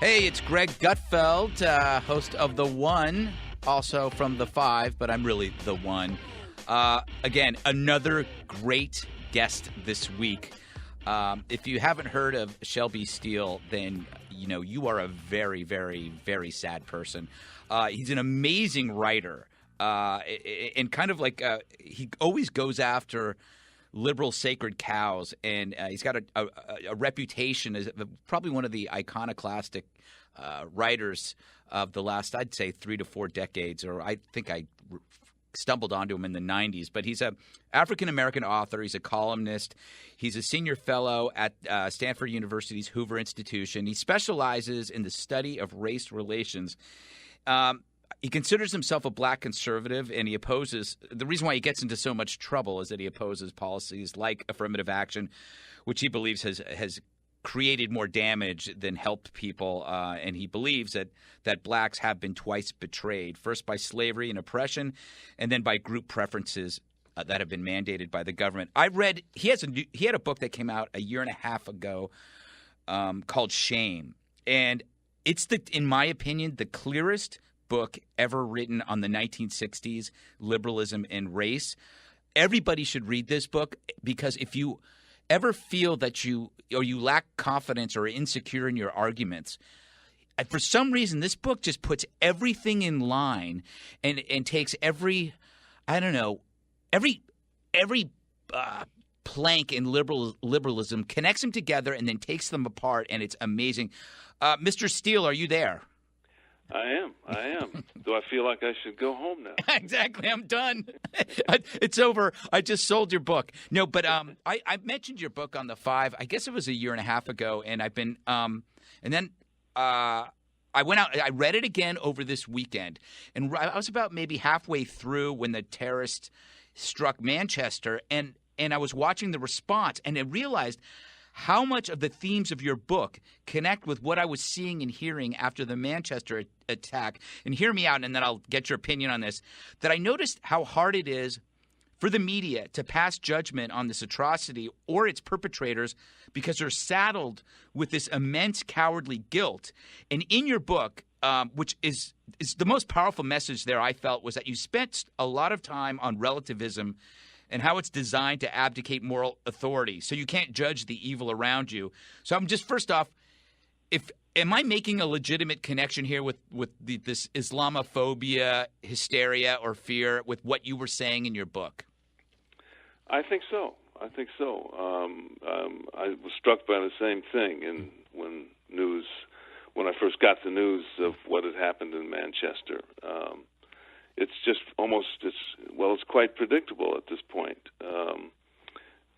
Hey, it's Greg Gutfeld, host of The One, also from The Five, but I'm really The One. Again, another great guest this week. If you haven't heard of Shelby Steele, then you are a very, very, very sad person. He's an amazing writer, and kind of like he always goes after liberal sacred cows, and he's got a reputation as probably one of the iconoclastic writers of the last, I'd say, 3 to 4 decades, or I think I stumbled onto him in the 90s. But he's an African-American author. He's a columnist. He's a senior fellow at Stanford University's Hoover Institution. He specializes in the study of race relations. He considers himself a black conservative, and he opposes – the reason why he gets into so much trouble is that he opposes policies like affirmative action, which he believes has created more damage than helped people. And he believes that blacks have been twice betrayed, first by slavery and oppression, and then by group preferences that have been mandated by the government. I read – he had a book that came out a year and a half ago called Shame. And it's, in my opinion, the clearest – book ever written on the 1960s liberalism and race. Everybody should read this book, because if you ever feel that you lack confidence or are insecure in your arguments, for some reason this book just puts everything in line and takes every plank in liberalism, connects them together, and then takes them apart, and it's amazing. Mr. Steele, are you there? I am. Do I feel like I should go home now? Exactly. I'm done. It's over. I just sold your book. No, but I mentioned your book on The Five. I guess it was a year and a half ago, and I've been and then I went out. I read it again over this weekend, and I was about maybe halfway through when the terrorists struck Manchester, and I was watching the response, and I realized how much of the themes of your book connect with what I was seeing and hearing after the Manchester attack. And hear me out, and then I'll get your opinion on this, that I noticed how hard it is for the media to pass judgment on this atrocity or its perpetrators because they're saddled with this immense cowardly guilt. And in your book, which is the most powerful message there, I felt, was that you spent a lot of time on relativism and how it's designed to abdicate moral authority. So you can't judge the evil around you. So I'm just, first off, am I making a legitimate connection here with this Islamophobia, hysteria, or fear with what you were saying in your book? I think so. I was struck by the same thing, and when I first got the news of what had happened in Manchester. It's just it's quite predictable at this point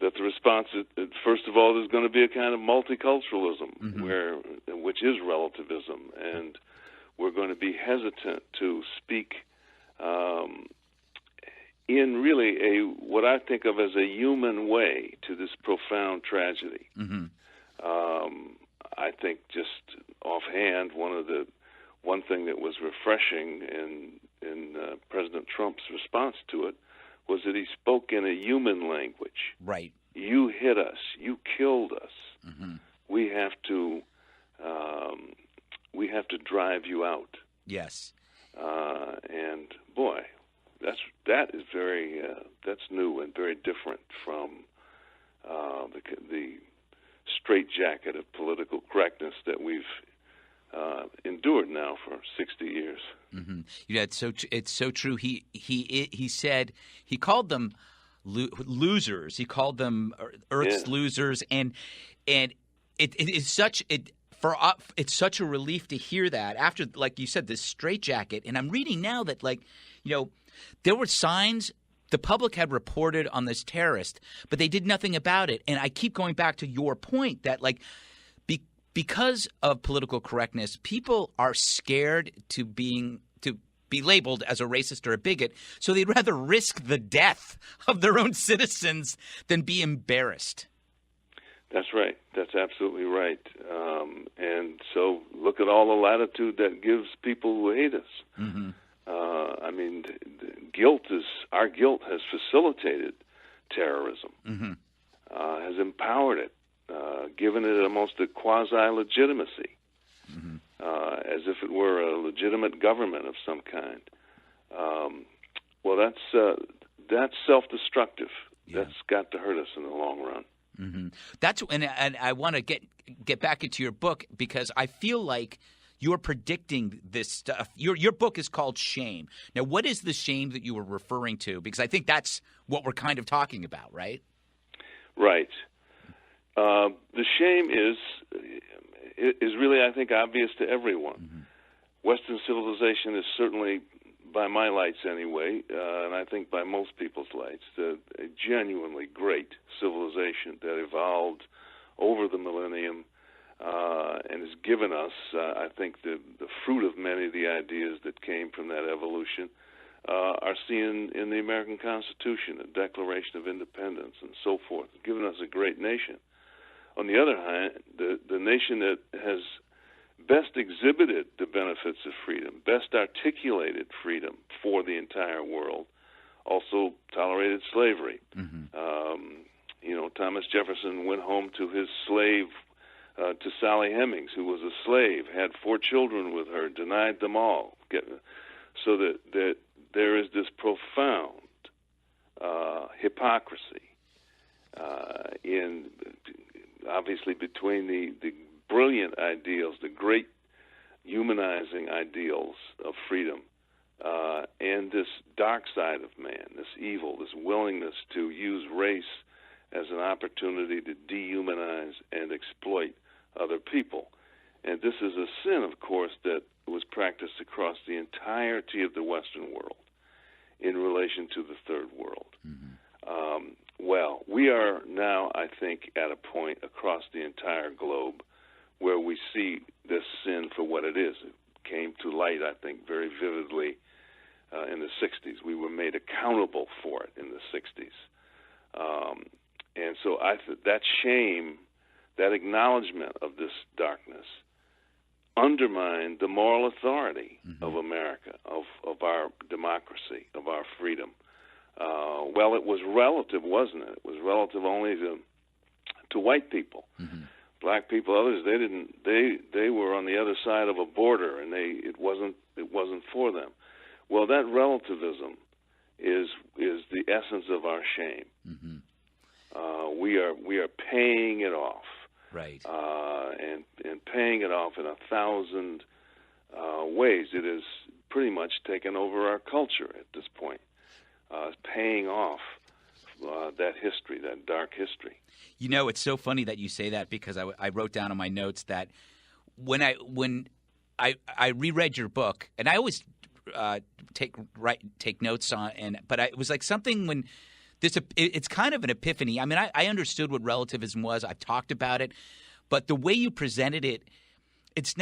that the response is, first of all, there's going to be a kind of multiculturalism, mm-hmm. which is relativism, and we're going to be hesitant to speak in really what I think of as a human way to this profound tragedy. Mm-hmm. I think, just offhand, one thing that was refreshing in President Trump's response to it was that he spoke in a human language. Right. You hit us. You killed us. Mm-hmm. We have to drive you out. Yes. And boy, that is very that's new and very different from the straitjacket of political correctness that we've endured now for 60 years. Mm-hmm. Yeah, it's so true. He said he called them losers. He called them Earth's losers, and it's such a relief to hear that after, like you said, this straitjacket. And I'm reading now that there were signs. The public had reported on this terrorist, but they did nothing about it. And I keep going back to your point that because of political correctness, people are scared to be labeled as a racist or a bigot, so they'd rather risk the death of their own citizens than be embarrassed. That's right. That's absolutely right. And so look at all the latitude that gives people who hate us. Mm-hmm. Our guilt has facilitated terrorism, mm-hmm. Has empowered it. given it almost a quasi-legitimacy, as if it were a legitimate government of some kind. Well, that's self-destructive. Yeah. That's got to hurt us in the long run. Mm-hmm. That's and I want to get back into your book because I feel like you're predicting this stuff. Your book is called Shame. Now, what is the shame that you were referring to? Because I think that's what we're kind of talking about, right? Right. The shame is really, I think, obvious to everyone. Mm-hmm. Western civilization is certainly, by my lights anyway, and I think by most people's lights, a genuinely great civilization that evolved over the millennium and has given us, I think, the fruit of many of the ideas that came from that evolution are seen in the American Constitution, the Declaration of Independence, and so forth, given us a great nation. On the other hand, the nation that has best exhibited the benefits of freedom, best articulated freedom for the entire world, also tolerated slavery. Mm-hmm. Thomas Jefferson went home to his slave, to Sally Hemings, who was a slave, had 4 children with her, denied them all. So that there is this profound hypocrisy obviously between the brilliant ideals, the great humanizing ideals of freedom, and this dark side of man, this evil, this willingness to use race as an opportunity to dehumanize and exploit other people. And this is a sin, of course, that was practiced across the entirety of the Western world in relation to the Third World. Mm-hmm. Well, we are now, I think, at a point across the entire globe where we see this sin for what it is. It came to light, I think, very vividly in the 60s. We were made accountable for it in the 60s. And so that shame, that acknowledgement of this darkness, undermined the moral authority of America, of our democracy, of our freedom. Well, it was relative, wasn't it? It was relative only to white people. Mm-hmm. Black people, others, they were on the other side of a border, and it wasn't for them. Well, that relativism is the essence of our shame. Mm-hmm. We are paying it off, right? And paying it off in 1,000 ways. It has pretty much taken over our culture at this point. Paying off that history, that dark history. You know, it's so funny that you say that because I wrote down on my notes that when I reread your book, and I always take notes on, but it was like something when it's kind of an epiphany. I mean, I understood what relativism was. I've talked about it, but the way you presented it, it's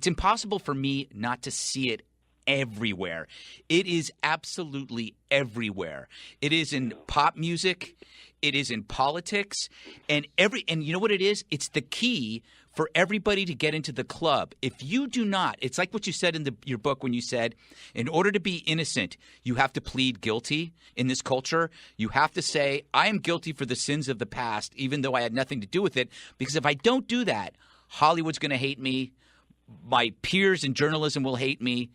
impossible for me not to see it everywhere. It is absolutely everywhere. It is in pop music. It is in politics. And you know what it is? It's the key for everybody to get into the club. If you do not, it's like what you said in your book when you said, in order to be innocent, you have to plead guilty in this culture. You have to say, I am guilty for the sins of the past, even though I had nothing to do with it. Because if I don't do that, Hollywood's going to hate me. My peers in journalism will hate me.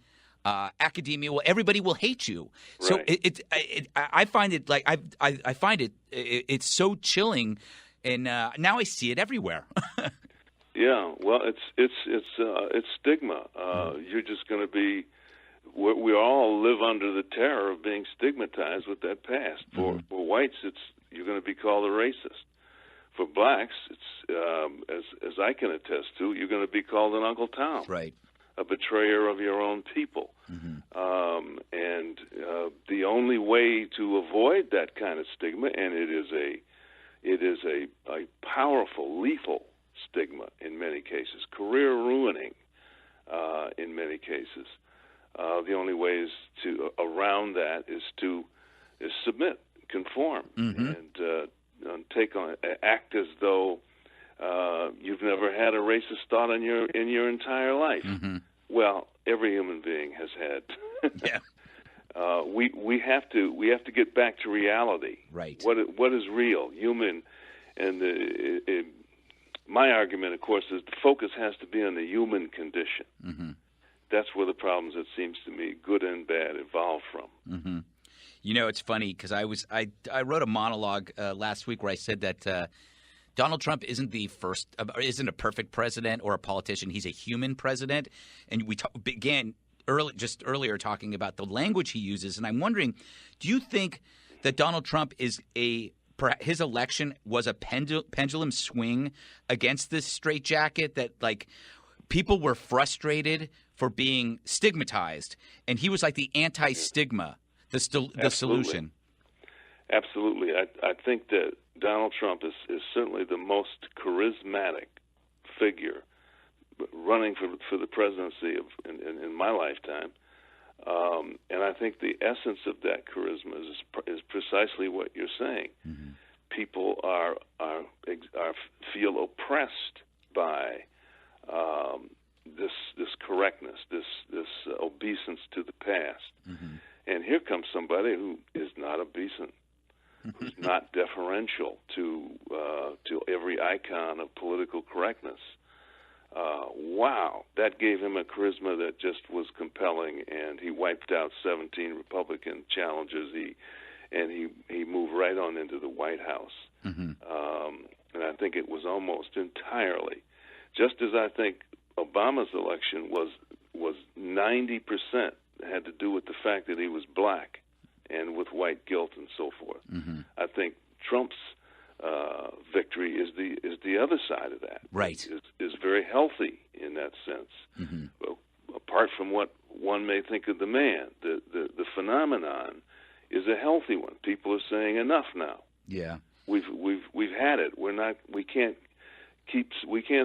Academia, everybody will hate you. So right. I find it like I find it's so chilling, and now I see it everywhere. Yeah, well, it's stigma. You're just going to be. We all live under the terror of being stigmatized with that past. For whites, you're going to be called a racist. For blacks, it's as I can attest to, you're going to be called an Uncle Tom. Right. A betrayer of your own people. Mm-hmm. And the only way to avoid that kind of stigma, and it is a powerful, lethal stigma in many cases, career ruining in many cases. The only way is around that is to submit, conform, and act as though you've never had a racist thought in your entire life. Mm-hmm. Well, every human being has had. Yeah. We have to get back to reality. Right. What is real? Human And my argument, of course, is the focus has to be on the human condition. Mm-hmm. That's where the problems, it seems to me, good and bad, evolve from. Mm-hmm. You know, it's funny because I wrote a monologue last week where I said that Donald Trump isn't a perfect president or a politician. He's a human president, and we began earlier talking about the language he uses. And I'm wondering, do you think that Donald Trump is his election was a pendulum swing against this straitjacket, that like people were frustrated for being stigmatized, and he was like the anti-stigma, the solution? Absolutely. I think that Donald Trump is certainly the most charismatic figure running for the presidency in my lifetime. And I think the essence of that charisma is precisely what you're saying. Mm-hmm. People feel oppressed by this correctness, this obeisance to the past. Mm-hmm. And here comes somebody who is not obeisant, who's not deferential to every icon of political correctness. Wow, that gave him a charisma that just was compelling, and he wiped out 17 Republican challengers. He moved right on into the White House. Mm-hmm. And I think it was almost entirely, just as I think Obama's election was 90% had to do with the fact that he was black and with white guilt and so forth. Mm-hmm. I think Trump's victory is the other side of that. Right. Is very healthy in that sense. Mm-hmm. Well, apart from what one may think of the man, the phenomenon is a healthy one. People are saying enough now. Yeah. We've had it. We can't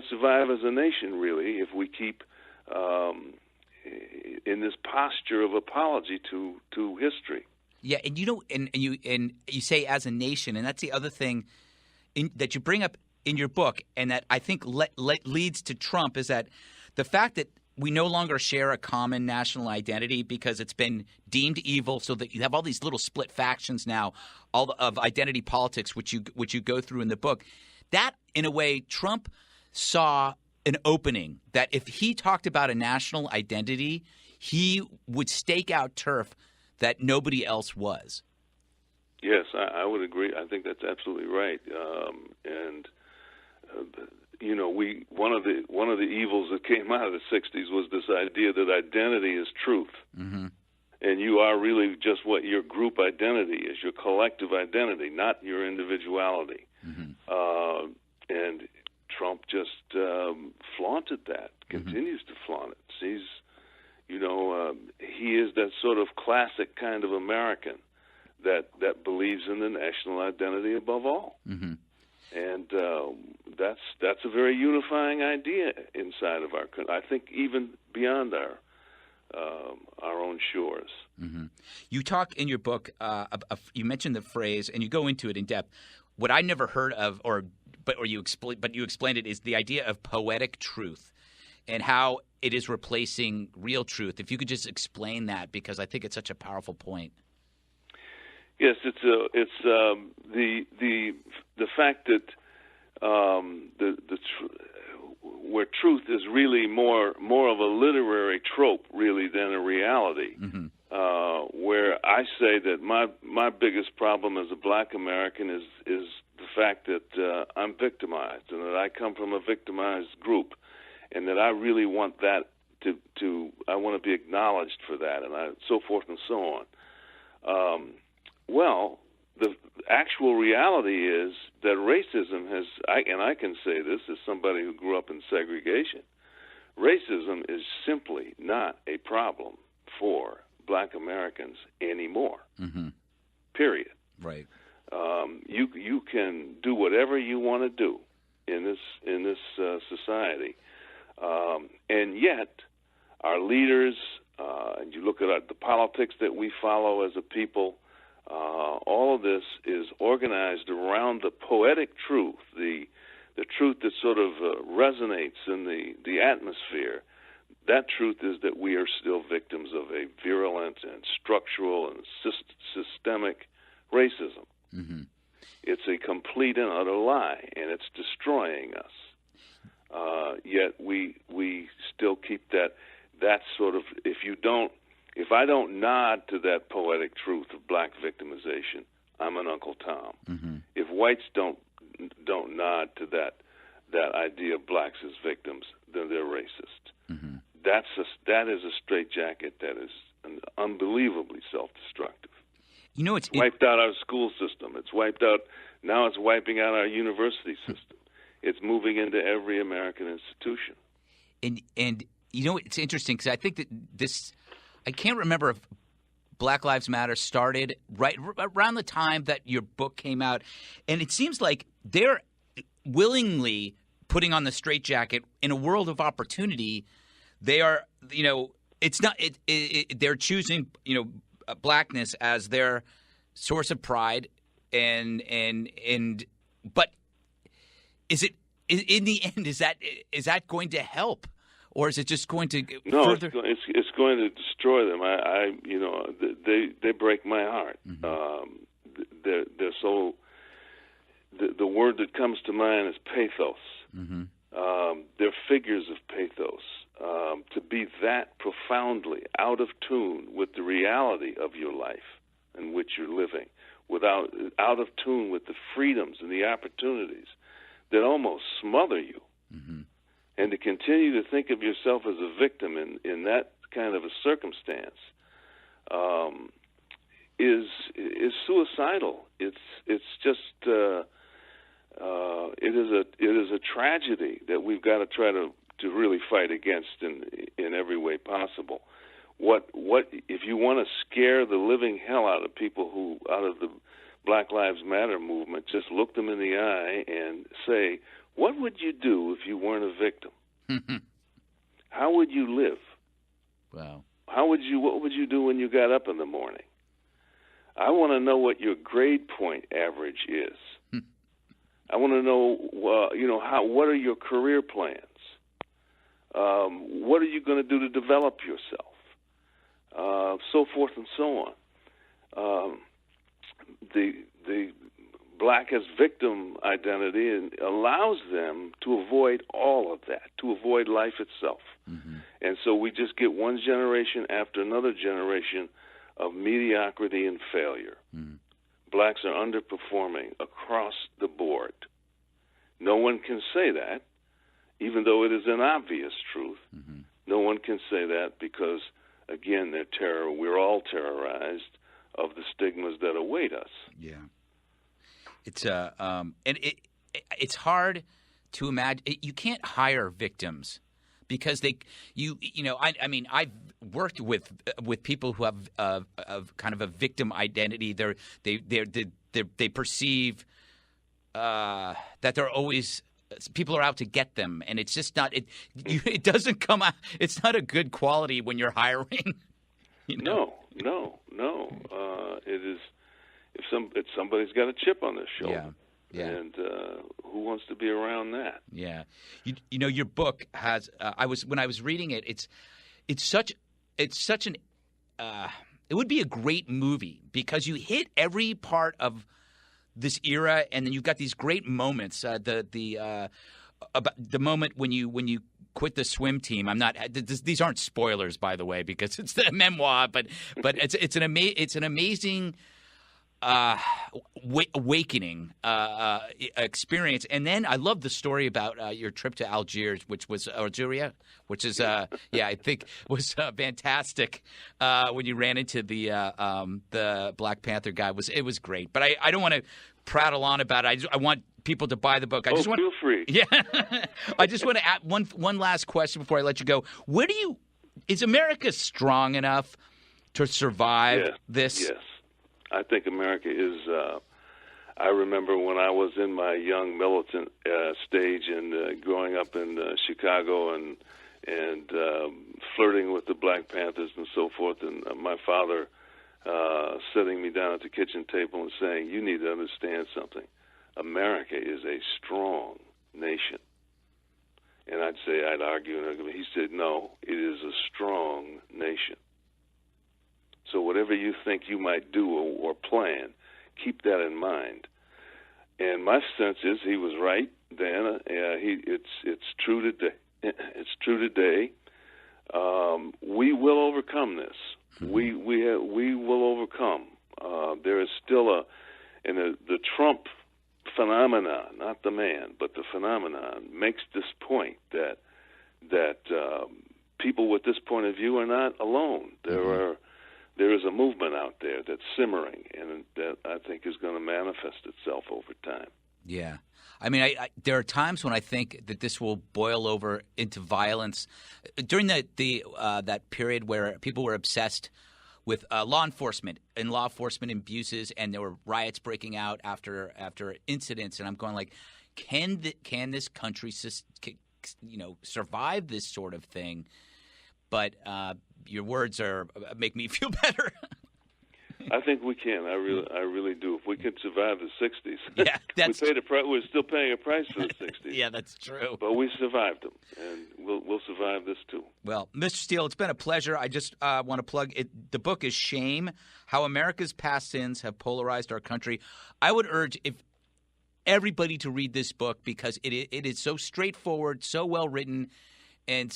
survive as a nation really if we keep in this posture of apology to history. Yeah, and you say as a nation, and that's the other thing that you bring up in your book, and that I think leads to Trump, is that the fact that we no longer share a common national identity because it's been deemed evil, so that you have all these little split factions now, of identity politics, which you go through in the book. That, in a way, Trump saw an opening that if he talked about a national identity, he would stake out turf that nobody else was. Yes, I would agree. I think that's absolutely right. One of the evils that came out of the '60s was this idea that identity is truth, mm-hmm. and you are really just what your group identity is, your collective identity, not your individuality. Mm-hmm. And Trump just flaunted that, continues to flaunt it. He is that sort of classic kind of American that believes in the national identity above all. Mm-hmm. And that's a very unifying idea inside of our country. I think even beyond our own shores. Mm-hmm. You talk in your book. You mentioned the phrase, and you go into it in depth. What I never heard of, but you explained it, is the idea of poetic truth, and how it is replacing real truth. If you could just explain that, because I think it's such a powerful point. Yes, it's the fact that where truth is really more of a literary trope really than a reality. Mm-hmm. Where I say that my biggest problem as a black American is the fact that I'm victimized, and that I come from a victimized group, and that I really want that I want to be acknowledged for that, and so forth and so on. Well, the actual reality is that racism has, and I can say this as somebody who grew up in segregation, racism is simply not a problem for black Americans anymore. Mm-hmm. Period. Right. You can do whatever you want to do in this society, and yet our leaders, and you look at the politics that we follow as a people. All of this is organized around the poetic truth, the truth that sort of resonates in the atmosphere. That truth is that we are still victims of a virulent and structural and systemic racism. Mm-hmm. It's a complete and utter lie, and it's destroying us. Yet we still keep that sort of, if I don't nod to that poetic truth of black victimization, I'm an Uncle Tom. Mm-hmm. If whites don't nod to that idea of blacks as victims, then they're racist. Mm-hmm. That is a straitjacket that is unbelievably self-destructive. You know, it's wiped out our school system. It's wiped out. Now it's wiping out our university system. It's moving into every American institution. And you know, it's interesting because I think that I can't remember if Black Lives Matter started right around the time that your book came out, and it seems like they're willingly putting on the straitjacket in a world of opportunity. They are, you know, it's not. They're choosing, you know, blackness as their source of pride, but is it in the end? Is that going to help, or is it just going to further? No, it's going to destroy them. They break my heart. Mm-hmm. They're so. The word that comes to mind is pathos. Mm-hmm. They're figures of pathos. To be that profoundly out of tune with the reality of your life in which you're living, out of tune with the freedoms and the opportunities that almost smother you, mm-hmm. and to continue to think of yourself as a victim in that kind of a circumstance is suicidal. It's just it is a tragedy that we've got to try to really fight against in every way possible. What if you want to scare the living hell out of people out of the Black Lives Matter movement, just look them in the eye and say, what would you do if you weren't a victim? How would you live? Wow. What would you do when you got up in the morning? I want to know what your grade point average is. I want to know, what are your career plans? What are you going to do to develop yourself? So forth and so on. The black as victim identity allows them to avoid all of that, to avoid life itself. Mm-hmm. And so we just get one generation after another generation of mediocrity and failure. Mm-hmm. Blacks are underperforming across the board. No one can say that, even though it is an obvious truth. Mm-hmm. No one can say that because, again, we're all terrorized of the stigmas that await us. Yeah. It's it's hard to imagine. You can't hire victims because I mean I've worked with people who have kind of a victim identity. They perceive that they're always people are out to get them, and it's just not. It doesn't come out. It's not a good quality when you're hiring. You know? No. It is if somebody's got a chip on their shoulder. Yeah. And who wants to be around that? Yeah. You know, your book has. When I was reading it, it's such an. It would be a great movie because you hit every part of this era, and then you've got these great moments. About the moment when you quit the swim team. These aren't spoilers, by the way, because it's the memoir. But it's an amazing awakening experience. And then I love the story about your trip to Algiers, Algeria, which is I think was fantastic. When you ran into the Black Panther guy, it was great. But I don't want to prattle on about it. I want people to buy the book. Feel free. Yeah, I just want to add one last question before I let you go. Is America strong enough to survive this? Yes. I think America is. I remember when I was in my young militant stage and growing up in Chicago and flirting with the Black Panthers and so forth, and my father sitting me down at the kitchen table and saying, "You need to understand something. America is a strong nation." And I'd argue, and he said, "No, it is a strong nation. So whatever you think you might do or plan, keep that in mind. And my sense is he was right then. It's true today. It's true today. We will overcome this. We will overcome. There is still the Trump phenomenon, not the man, but the phenomenon makes this point that people with this point of view are not alone. There is a movement out there that's simmering, and that I think is going to manifest itself over time. Yeah. I mean, there are times when I think that this will boil over into violence. During that period where people were obsessed with law enforcement and law enforcement abuses, and there were riots breaking out after incidents, and I'm going like, can this country survive this sort of thing? But your words make me feel better. I think we can. I really do. If we can survive the '60s, yeah, we're still paying a price for the '60s. Yeah, that's true. But we survived them, and we'll survive this too. Well, Mr. Steele, it's been a pleasure. I just want to plug it. The book is "Shame: How America's Past Sins Have Polarized Our Country." I would urge everybody to read this book because it is so straightforward, so well written. And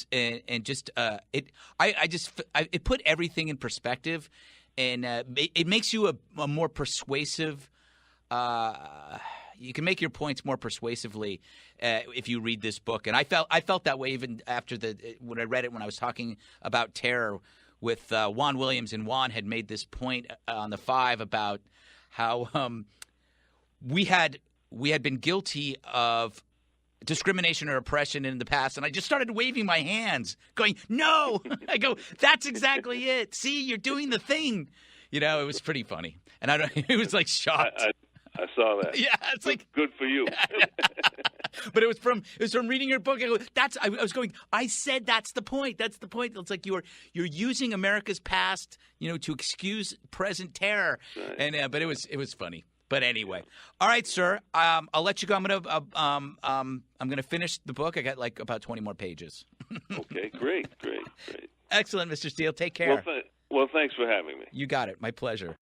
just it put everything in perspective, and it makes you a more persuasive. You can make your points more persuasively if you read this book, and I felt that way even after when I read it when I was talking about terror with Juan Williams, and Juan had made this point on the 5 about how we had been guilty of discrimination or oppression in the past, and I just started waving my hands, going, "No!" I go, "That's exactly it. See, you're doing the thing." It was pretty funny, and it was like shocked. I saw that. Yeah, it's like good for you. But it was from reading your book. I go, I was going, I said that's the point. That's the point. It's like you're using America's past, to excuse present terror, right. And but it was funny. But anyway, all right, sir. I'll let you go. I'm gonna finish the book. I got like about 20 more pages. Okay, great. Excellent, Mr. Steele. Take care. Well, thanks for having me. You got it. My pleasure.